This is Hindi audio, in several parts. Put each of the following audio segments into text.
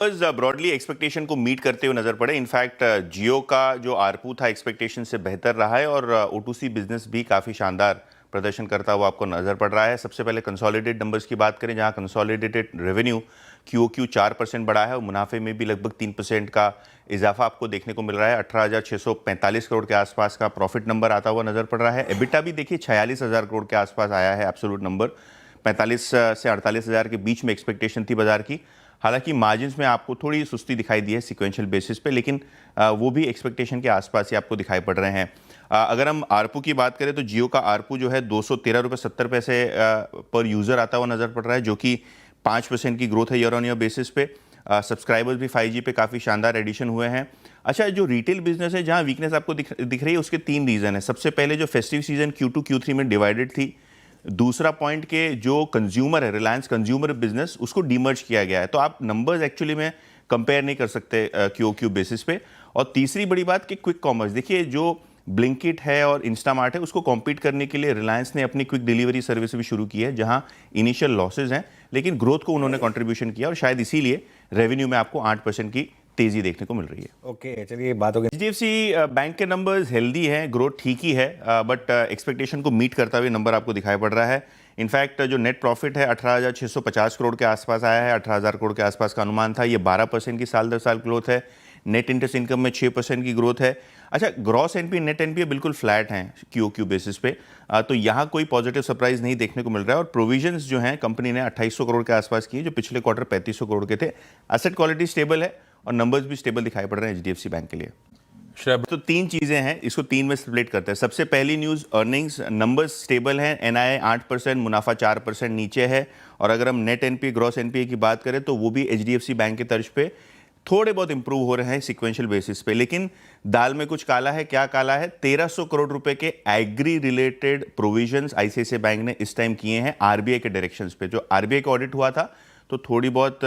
बस ब्रॉडली एक्सपेक्टेशन को मीट करते हुए नजर पड़े। इनफैक्ट जियो का जो आरपू था एक्सपेक्टेशन से बेहतर रहा है और O2C बिजनेस भी काफ़ी शानदार प्रदर्शन करता हुआ आपको नजर पड़ रहा है। सबसे पहले कंसोलिडेटेड नंबर्स की बात करें, जहां कंसोलिडेटेड रेवेन्यू QOQ 4% बढ़ा है और मुनाफे में भी लगभग 3% का इजाफा आपको देखने को मिल रहा है। 18,645 करोड़ के आसपास का प्रॉफिट नंबर आता हुआ नजर पड़ रहा है। एबिटा भी देखिए 46,000 करोड़ के आसपास आया है। एब्सोल्यूट नंबर 45 से 48,000 के बीच में एक्सपेक्टेशन थी बाजार की। हालांकि मार्जिन्स में आपको थोड़ी सुस्ती दिखाई दी है सिक्वेंशियल बेसिस पे, लेकिन वो भी एक्सपेक्टेशन के आसपास ही आपको दिखाई पड़ रहे हैं। अगर हम आरपू की बात करें तो जियो का आरपू जो है 213.70 रुपये पर यूज़र आता हुआ नज़र पड़ रहा है, जो कि 5% की ग्रोथ है ईयर ऑन ईयर बेसिस पे। सब्सक्राइबर्स भी 5G पे काफ़ी शानदार एडिशन हुए हैं। अच्छा, जो रिटेल बिजनेस है जहाँ वीकनेस आपको दिख रही है, उसके 3 रीज़न है। सबसे पहले जो फेस्टिव सीजन Q2 Q3 में डिवाइडेड थी। दूसरा पॉइंट के जो कंज्यूमर है, रिलायंस कंज्यूमर बिजनेस, उसको डीमर्ज किया गया है, तो आप नंबर्स एक्चुअली में कंपेयर नहीं कर सकते QOQ बेसिस पे। और तीसरी बड़ी बात कि क्विक कॉमर्स, देखिए जो ब्लिंकिट है और इंस्टामार्ट है, उसको कॉम्पीट करने के लिए रिलायंस ने अपनी क्विक डिलीवरी सर्विस भी शुरू की है, जहां इनिशियल लॉसेज हैं लेकिन ग्रोथ को उन्होंने कंट्रीब्यूशन किया और शायद इसीलिए रेवेन्यू में आपको 8% की तेजी देखने को मिल रही है। ओके, चलिए बात हो गई। HDFC बैंक के नंबर्स हेल्दी हैं, ग्रोथ ठीक ही है, बट एक्सपेक्टेशन को मीट करता हुआ नंबर आपको दिखाई पड़ रहा है। इनफैक्ट जो नेट प्रॉफिट है 18,650 करोड़ के आसपास आया है। 18,000 करोड़ के आसपास का अनुमान था। ये 12% की साल दर साल ग्रोथ है। नेट इंटरेस्ट इनकम में 6% की ग्रोथ है। अच्छा, ग्रॉस एनपीए नेट एनपीए बिल्कुल फ्लैट हैं QOQ बेसिस पे, तो यहाँ कोई पॉजिटिव सरप्राइज नहीं देखने को मिल रहा है। और प्रोविजंस जो हैं कंपनी ने 2800 करोड़ के आसपास किए, जो पिछले क्वार्टर 3500 करोड़ के थे। एसेट क्वालिटी स्टेबल है और नंबर्स भी स्टेबल दिखाई पड़ रहे हैं HDFC बैंक के लिए। तो 3 चीजें हैं, इसको 3 में स्प्लिट करते हैं। सबसे पहली न्यूज, अर्निंग्स नंबर्स स्टेबल हैं। NII 8%, मुनाफा 4% नीचे है। और अगर हम नेट एनपीए ग्रॉस एनपीए की बात करें तो वो भी HDFC बैंक के तर्ज पे थोड़े बहुत इंप्रूव हो रहे हैं सिक्वेंशियल बेसिस पे। लेकिन दाल में कुछ काला है। क्या काला है? 1300 करोड़ रुपए के agri related provisions ICICI bank ने इस टाइम किए हैं RBI के डायरेक्शंस पे। जो RBI का ऑडिट हुआ था तो थोड़ी बहुत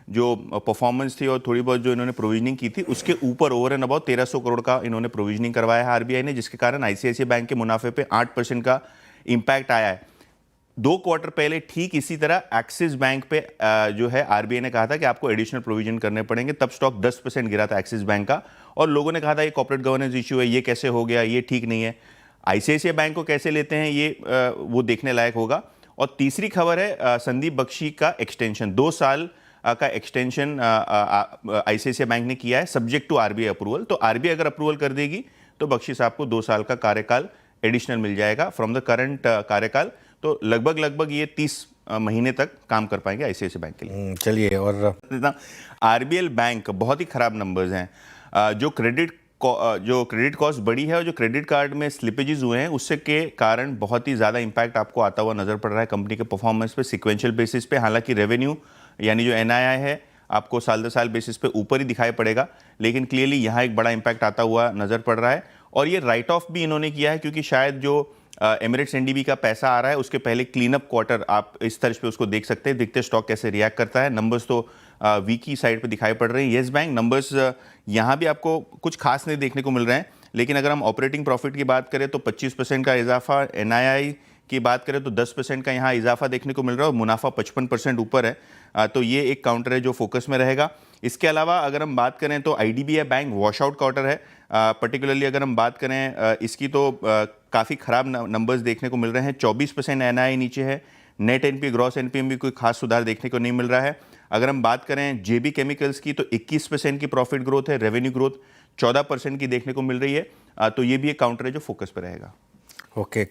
जो परफॉर्मेंस थी और थोड़ी बहुत जो इन्होंने प्रोविजनिंग की थी, उसके ऊपर ओवर एंड अबाउट 1300 करोड़ का इन्होंने प्रोविजनिंग करवाया है RBI ने, जिसके कारण ICICI बैंक के मुनाफे पे 8% का इंपैक्ट आया है। 2 क्वार्टर पहले ठीक इसी तरह एक्सिस बैंक पे जो है RBI ने कहा था कि आपको एडिशनल प्रोविजन करने पड़ेंगे, तब स्टॉक 10% गिरा था एक्सिस बैंक का और लोगों ने कहा था ये कॉर्पोरेट गवर्नेंस इश्यू है, ये कैसे हो गया, ये ठीक नहीं है। ICICI बैंक को कैसे लेते हैं ये वो देखने लायक होगा। और तीसरी खबर है संदीप बख्शी का एक्सटेंशन, 2 साल का एक्सटेंशन ICICI बैंक ने किया है सब्जेक्ट टू RBI अप्रूवल। तो RBI अगर अप्रूवल कर देगी तो बख्शी साहब को 2 साल का कार्यकाल एडिशनल मिल जाएगा फ्रॉम द करंट कार्यकाल। तो लगभग ये 30 महीने तक काम कर पाएंगे ICICI बैंक के लिए। चलिए, और RBL बैंक बहुत ही खराब नंबर्स हैं। जो क्रेडिट कॉस्ट बढ़ी है और जो क्रेडिट कार्ड में स्लिपेजेस हुए हैं, उससे के कारण बहुत ही ज़्यादा इंपैक्ट आपको आता हुआ नजर पड़ रहा है कंपनी के परफॉर्मेंस पे सिक्वेंशियल बेसिस पे। हालांकि रेवेन्यू यानी जो NII है आपको साल दर साल बेसिस पे ऊपर ही दिखाई पड़ेगा, लेकिन क्लियरली यहाँ एक बड़ा इंपैक्ट आता हुआ नजर पड़ रहा है। और ये राइट ऑफ भी इन्होंने किया है क्योंकि शायद जो एमिरेट्स NDB का पैसा आ रहा है उसके पहले क्लीन अप क्वार्टर आप इस तर्ज पे उसको देख सकते हैं, दिखते स्टॉक कैसे रिएक्ट करता है। नंबर्स तो वीक की साइड पे दिखाई पड़ रहे हैं। येस बैंक नंबर्स यहाँ भी आपको कुछ खास नहीं देखने को मिल रहे हैं, लेकिन अगर हम ऑपरेटिंग प्रॉफिट की बात करें तो 25% का इजाफा, NII की बात करें तो 10% का यहाँ इजाफा देखने को मिल रहा है और मुनाफा 55% ऊपर है। तो ये एक काउंटर है जो फोकस में रहेगा। इसके अलावा अगर हम बात करें तो IDBI bank wash out counter है। पर्टिकुलरली अगर हम बात करें इसकी तो काफ़ी ख़राब नंबर्स देखने को मिल रहे हैं। 24% NII नीचे है। नेट एनपीए ग्रॉस एनपीए में भी कोई खास सुधार देखने को नहीं मिल रहा है। अगर हम बात करें JB केमिकल्स की तो 21% की प्रॉफिट ग्रोथ है, रेवेन्यू ग्रोथ 14% की देखने को मिल रही है। तो ये भी एक काउंटर है जो फोकस पर रहेगा। ओके।